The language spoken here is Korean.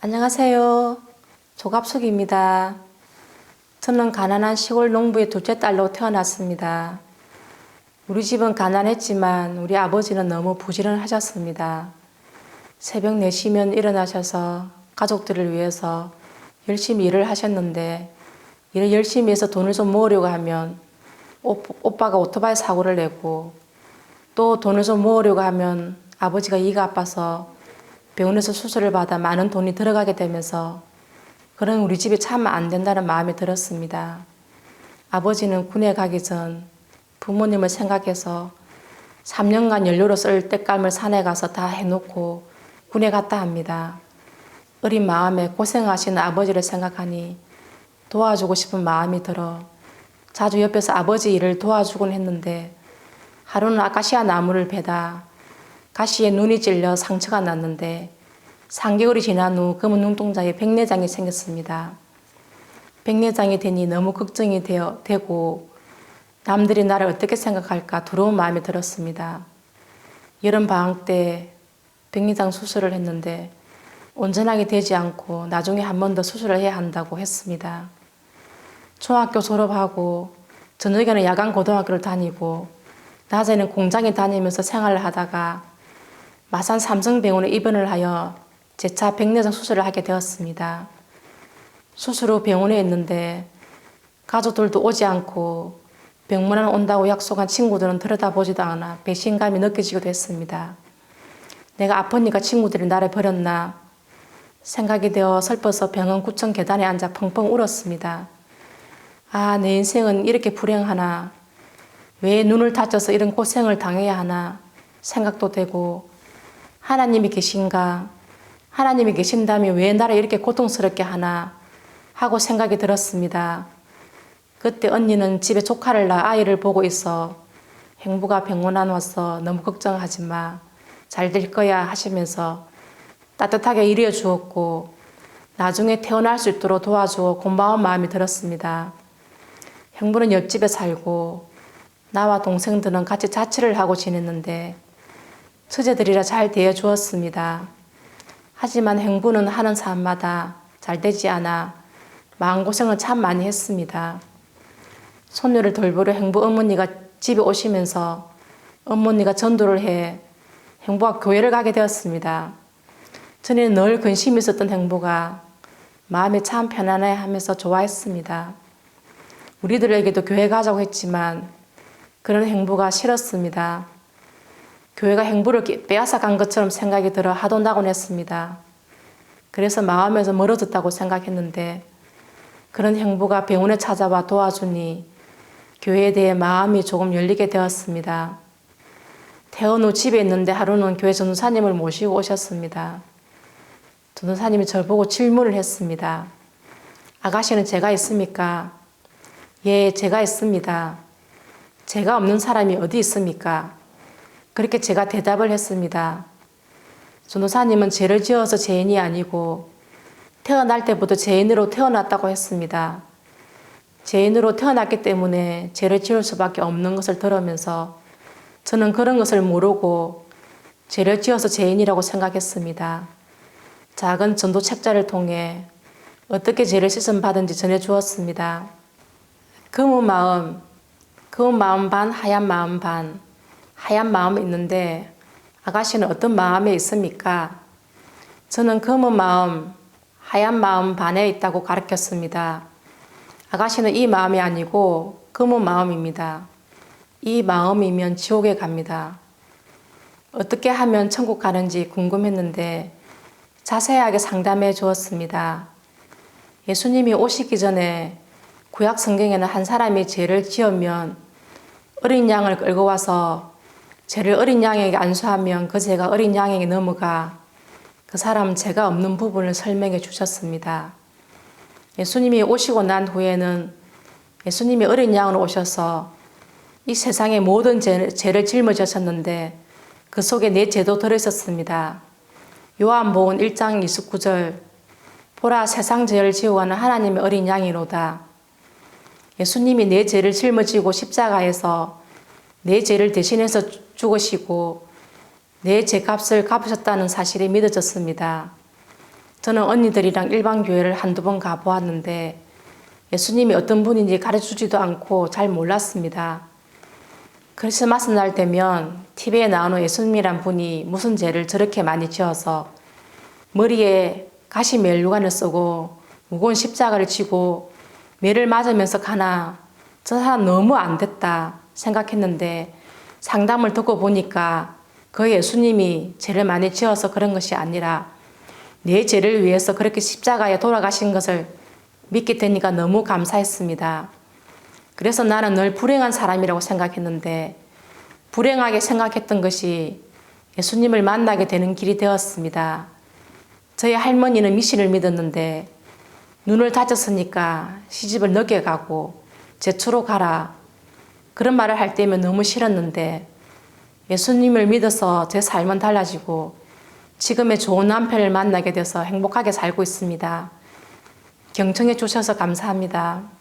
안녕하세요. 조갑숙입니다. 저는 가난한 시골 농부의 둘째 딸로 태어났습니다. 우리 집은 가난했지만 우리 아버지는 너무 부지런하셨습니다. 새벽 4시면 일어나셔서 가족들을 위해서 열심히 일을 하셨는데, 일을 열심히 해서 돈을 좀 모으려고 하면 오빠가 오토바이 사고를 내고, 또 돈을 좀 모으려고 하면 아버지가 이가 아파서 병원에서 수술을 받아 많은 돈이 들어가게 되면서 그런 우리 집이 참 안 된다는 마음이 들었습니다. 아버지는 군에 가기 전 부모님을 생각해서 3년간 연료로 쓸 땔감을 산에 가서 다 해놓고 군에 갔다 합니다. 어린 마음에 고생하시는 아버지를 생각하니 도와주고 싶은 마음이 들어 자주 옆에서 아버지 일을 도와주곤 했는데, 하루는 아카시아 나무를 베다 가시에 눈이 찔려 상처가 났는데 3개월이 지난 후 검은 눈동자에 백내장이 생겼습니다. 백내장이 되니 너무 걱정이 되고 남들이 나를 어떻게 생각할까 두려운 마음이 들었습니다. 여름방학 때 백내장 수술을 했는데 온전하게 되지 않고 나중에 한 번 더 수술을 해야 한다고 했습니다. 중학교 졸업하고 저녁에는 야간 고등학교를 다니고 낮에는 공장에 다니면서 생활을 하다가 마산 삼성병원에 입원을 하여 재차 백내장 수술을 하게 되었습니다. 수술 후 병원에 있는데 가족들도 오지 않고 병문안 온다고 약속한 친구들은 들여다보지도 않아 배신감이 느껴지기도 했습니다. 내가 아프니까 친구들이 나를 버렸나 생각이 되어 슬퍼서 병원 9층 계단에 앉아 펑펑 울었습니다. 아, 내 인생은 이렇게 불행하나, 왜 눈을 다쳐서 이런 고생을 당해야 하나 생각도 되고, 하나님이 계신가, 하나님이 계신다면 왜 나를 이렇게 고통스럽게 하나 하고 생각이 들었습니다. 그때 언니는 집에 조카를 낳아 아이를 보고 있어 행부가 병원안 와서 너무 걱정하지 마, 잘 될 거야 하시면서 따뜻하게 이르여 주었고 나중에 태어날 수 있도록 도와주어 고마운 마음이 들었습니다. 형부는 옆집에 살고 나와 동생들은 같이 자취를 하고 지냈는데 처제들이라 잘 대해주었습니다. 하지만 형부는 하는 사람마다 잘 되지 않아 마음고생을 참 많이 했습니다. 손녀를 돌보려 형부 어머니가 집에 오시면서 어머니가 전도를 해 형부가 교회를 가게 되었습니다. 전에는 늘 근심이 있었던 형부가 마음이 참 편안해 하면서 좋아했습니다. 우리들에게도 교회 가자고 했지만 그런 형부가 싫었습니다. 교회가 형부를 빼앗아 간 것처럼 생각이 들어 하도 나곤 했습니다. 그래서 마음에서 멀어졌다고 생각했는데 그런 형부가 병원에 찾아와 도와주니 교회에 대해 마음이 조금 열리게 되었습니다. 퇴원 후 집에 있는데 하루는 교회 전도사님을 모시고 오셨습니다. 전도사님이 저를 보고 질문을 했습니다. 아가씨는 죄가 있습니까? 예, 죄가 있습니다. 죄가 없는 사람이 어디 있습니까? 그렇게 제가 대답을 했습니다. 전도사님은 죄를 지어서 죄인이 아니고 태어날 때부터 죄인으로 태어났다고 했습니다. 죄인으로 태어났기 때문에 죄를 지을 수밖에 없는 것을 들으면서 저는 그런 것을 모르고 죄를 지어서 죄인이라고 생각했습니다. 작은 전도 책자를 통해 어떻게 죄를 씻음 받은지 전해주었습니다. 검은 마음 반, 하얀 마음 반. 하얀 마음이 있는데 아가씨는 어떤 마음에 있습니까? 저는 검은 마음, 하얀 마음 반에 있다고 가르쳤습니다. 아가씨는 이 마음이 아니고 검은 마음입니다. 이 마음이면 지옥에 갑니다. 어떻게 하면 천국 가는지 궁금했는데 자세하게 상담해 주었습니다. 예수님이 오시기 전에 구약 성경에는 한 사람이 죄를 지으면 어린 양을 끌고 와서 죄를 어린 양에게 안수하면 그 죄가 어린 양에게 넘어가 그 사람은 죄가 없는 부분을 설명해 주셨습니다. 예수님이 오시고 난 후에는 예수님이 어린 양으로 오셔서 이 세상의 모든 죄를 짊어지셨는데 그 속에 내 죄도 들어있었습니다. 요한복음 1장 29절 보라 세상 죄를 지어가는 하나님의 어린 양이로다. 예수님이 내 죄를 짊어지고 십자가에서 내 죄를 대신해서 죽으시고 내 죄값을 갚으셨다는 사실이 믿어졌습니다. 저는 언니들이랑 일반교회를 한두 번 가보았는데 예수님이 어떤 분인지 가르쳐주지도 않고 잘 몰랐습니다. 크리스마스 날 되면 TV에 나오는 예수님이란 분이 무슨 죄를 저렇게 많이 지어서 머리에 가시 멜루관을 쓰고 무거운 십자가를 지고 매를 맞으면서 가나, 저 사람 너무 안 됐다 생각했는데 상담을 듣고 보니까 그 예수님이 죄를 많이 지어서 그런 것이 아니라 내 죄를 위해서 그렇게 십자가에 돌아가신 것을 믿게 되니까 너무 감사했습니다. 그래서 나는 늘 불행한 사람이라고 생각했는데 불행하게 생각했던 것이 예수님을 만나게 되는 길이 되었습니다. 저희 할머니는 미신을 믿었는데 눈을 다쳤으니까 시집을 늦게 가고 제초로 가라 그런 말을 할 때면 너무 싫었는데 예수님을 믿어서 제 삶은 달라지고 지금의 좋은 남편을 만나게 돼서 행복하게 살고 있습니다. 경청해 주셔서 감사합니다.